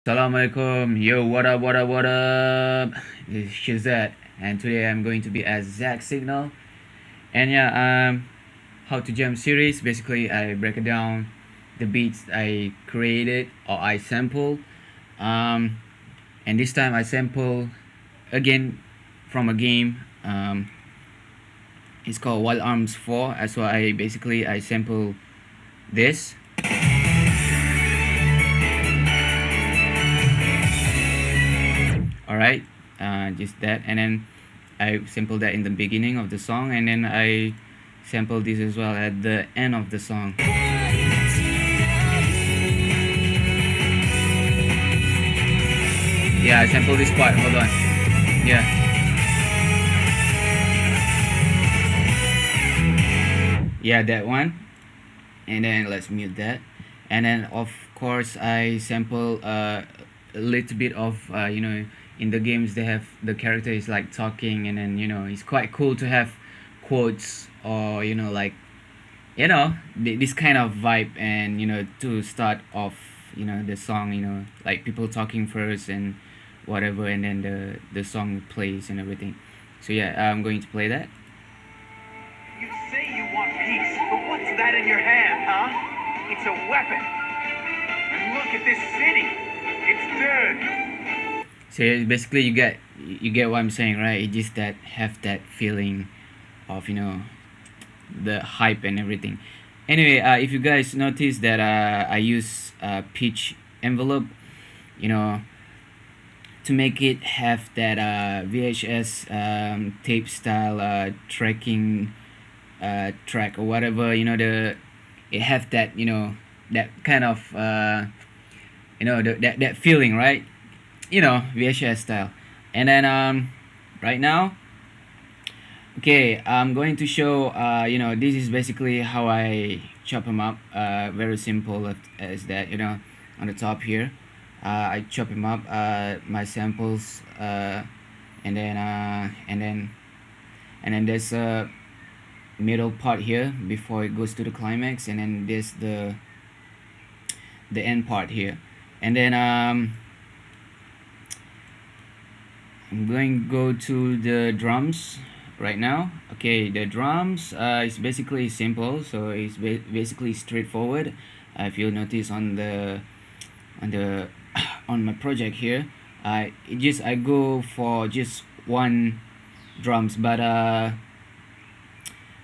Assalamualaikum. Yo, what up, what up, what up? This is Shazet, and today I'm going to be as Xzet Sicknal. And yeah, how to jam series. Basically, I break it down the beats I created or I sample. Um, and this time I sample again from a game. It's called Wild Arms 4. So I sample this. All right, just that, and then I sample that in the beginning of the song, and then I sample this as well at the end of the song. Yeah, I sample this part. Hold on. Yeah. Yeah, that one. And then let's mute that. And then of course I sample a little bit of in the games they have the character is like talking, and then it's quite cool to have quotes or like this kind of vibe, and to start off the song, like people talking first and whatever, and then the song plays and everything. So yeah, I'm going to play that. You say you want peace, but what's that in your hand, huh? It's a weapon. And look at this city. It's dirty. So yeah, basically you get what I'm saying, right? It just that have that feeling of the hype and everything. Anyway, if you guys notice that I use pitch envelope, you know, to make it have that VHS tape style tracking track or whatever, it have that that kind of that feeling, right? VHS style. And then right now, okay, I'm going to show this is basically how I chop them up. Very simple as that, on the top here. I chop them up, my samples, and then there's a middle part here before it goes to the climax, and then there's the end part here. And then I'm going to go to the drums right now. Okay, the drums is basically simple, so it's basically straightforward. If you'll notice on the on my project here, I go for just one drums, but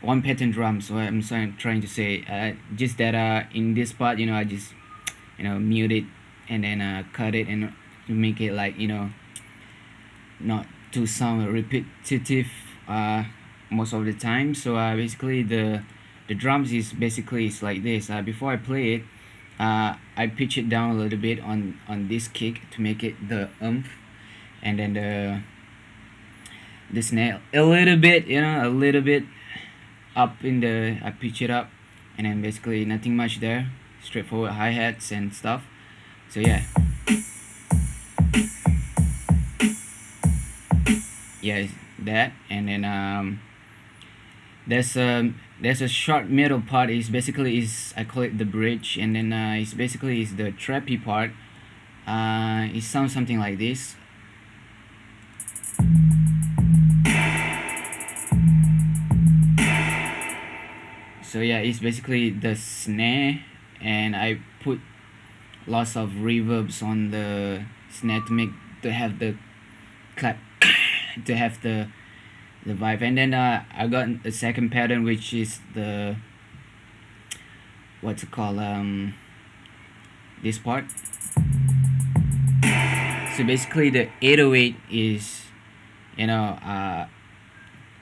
one pattern drums. What I'm trying to say, just that in this part, I just mute it and then cut it and to make it like not to sound repetitive most of the time. So basically the drums is basically it's like this. Before I play it, I pitch it down a little bit on this kick to make it the and then the snare a little bit, a little bit up in the I pitch it up, and then basically nothing much there, straightforward hi-hats and stuff. So yeah, that. And then there's a short middle part. Is basically is I call it the bridge, and then it's basically is the trappy part. It sounds something like this. So yeah, it's basically the snare, and I put lots of reverbs on the snare to have the clap to have the vibe. And then I got a second pattern, which is the what's it called, this part. So basically the 808 is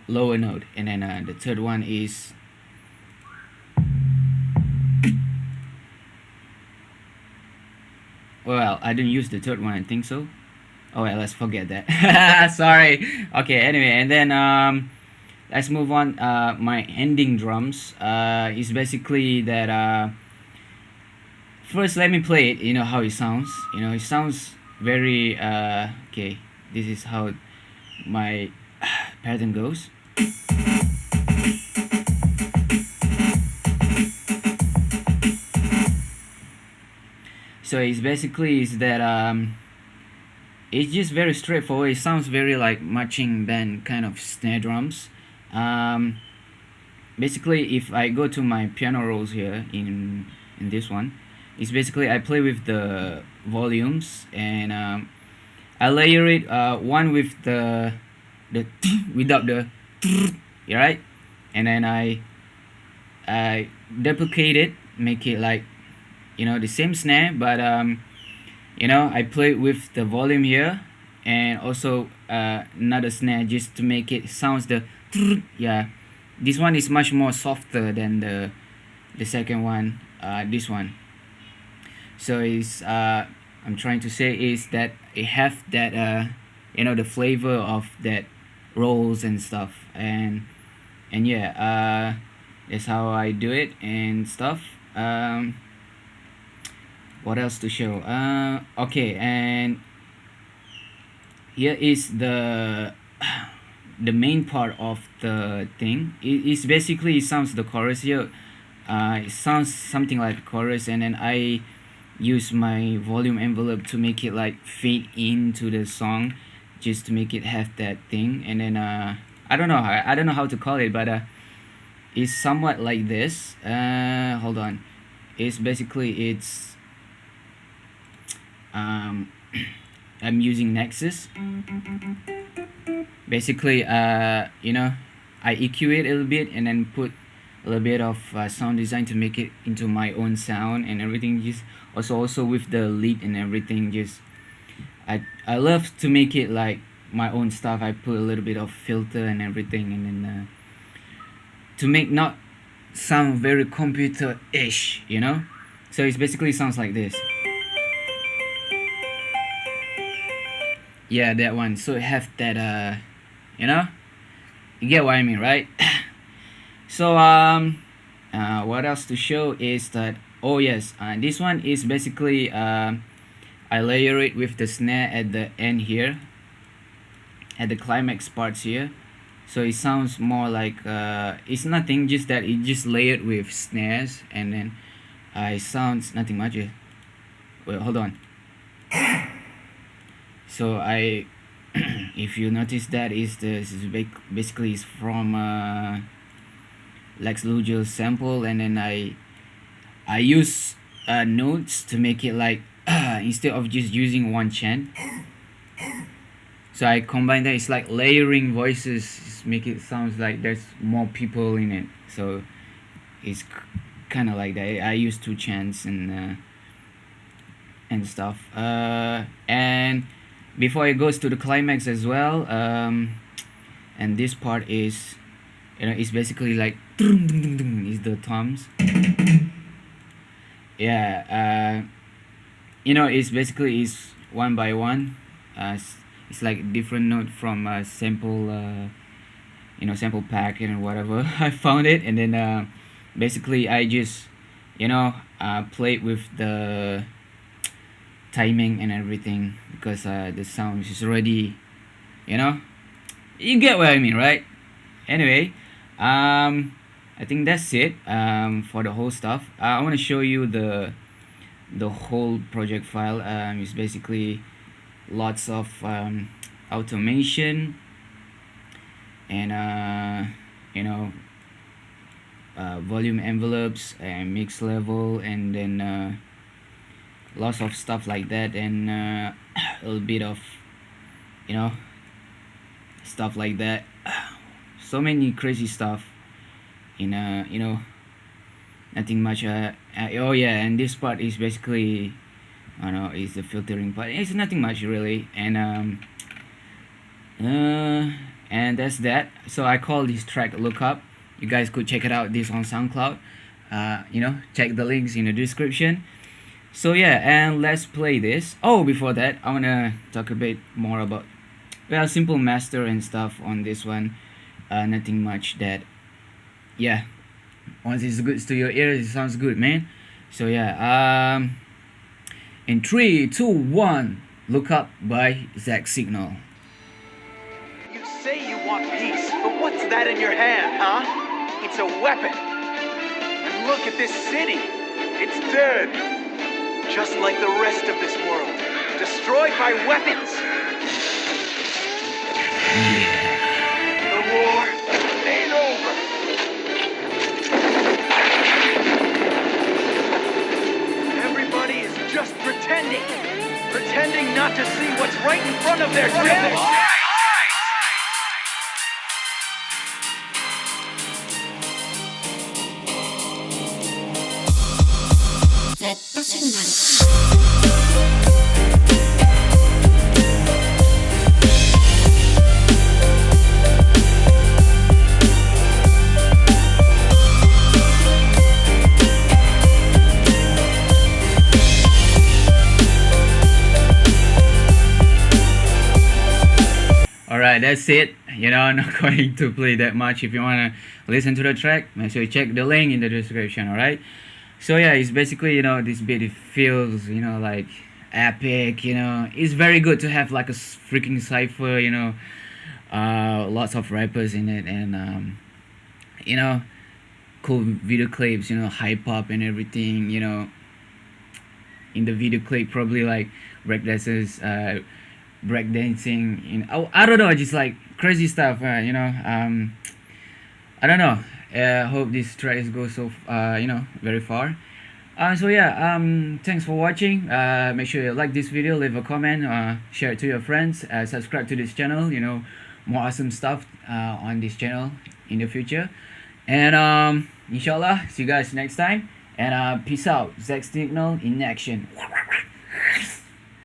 lower note, and then the third one is well, I didn't use the third one, I think so. Oh well, let's forget that. Sorry. Okay, anyway, and then let's move on. My ending drums is basically that first let me play it, how it sounds. It sounds very okay. This is how my pattern goes. So it's basically is that it's just very straightforward. It sounds very like marching band kind of snare drums. um, Basically, if I go to my piano rolls here in this one, it's basically I play with the volumes, and I layer it, one with the without the right, and then I duplicate it, make it like, the same snare, but I play with the volume here, and also another snare just to make it sounds the yeah. This one is much more softer than the second one, this one. So is I'm trying to say is that it have that the flavor of that rolls and stuff, and yeah, that's how I do it and stuff. What else to show? Okay, and here is the main part of the thing. It's basically, it sounds the chorus here. It sounds something like the chorus, and then I use my volume envelope to make it like fade into the song, just to make it have that thing. And then I don't know how to call it, but it's somewhat like this. Hold on. It's basically it's I'm using Nexus. Basically, I EQ it a little bit, and then put a little bit of sound design to make it into my own sound and everything. Just also with the lead and everything. Just I love to make it like my own stuff. I put a little bit of filter and everything, and then to make not sound very computer-ish, So it basically sounds like this. Yeah, that one. So it have that you get what I mean, right? So what else to show is that, oh yes, this one is basically I layer it with the snare at the end here, at the climax parts here. So it sounds more like it's nothing, just that it just layered with snares, and then it sounds nothing much. Wait, hold on. So if you notice, that is basically is from Lex Luger's sample, and then I use notes to make it like instead of just using one chant. So I combine that. It's like layering voices, make it sounds like there's more people in it. So it's kind of like that. I use two chants and stuff. And before it goes to the climax as well, and this part is, it's basically like is the toms. Yeah, it's basically is one by one. It's like different note from sample, sample pack and whatever. I found it, and then basically I just play with the timing and everything, because the sound is already, you get what I mean, right? Anyway, I think that's it for the whole stuff. I want to show you the whole project file. It's basically lots of automation and volume envelopes and mix level, and then lots of stuff like that, and a little bit of stuff like that. So many crazy stuff in nothing much. Oh yeah, and this part is basically, I don't know, is the filtering part. It's nothing much really, and that's that. So I call this track Lookup. You guys could check it out, this on SoundCloud. Check the links in the description. So yeah, and let's play this. Oh, before that, I wanna talk a bit more about simple master and stuff on this one. Nothing much that, yeah, once it's good to your ears, it sounds good, man. So yeah, in 3, 2, 1, Look Up by Xzet Sicknal. You say you want peace, but what's that in your hand, huh? It's a weapon. And look at this city. It's dirt. just like the rest of this world, destroyed by weapons. The war ain't over. Everybody is just pretending not to see what's right in front of their faces. Xzet Sicknal. Alright, that's it. I'm not going to play that much. If you wanna listen to the track, make sure you check the link in the description. Alright. So yeah, it's basically this beat. It feels like epic. It's very good to have like a freaking cipher. Lots of rappers in it, and cool video clips. Hype up and everything. In the video clip, probably like breakdancers, breakdancing. I don't know, just like crazy stuff. I don't know. Hope this track goes so very far. So yeah, thanks for watching. Make sure you like this video, leave a comment, share it to your friends, subscribe to this channel. More awesome stuff on this channel in the future. And inshallah, see you guys next time. And peace out. Xzet Sicknal in action.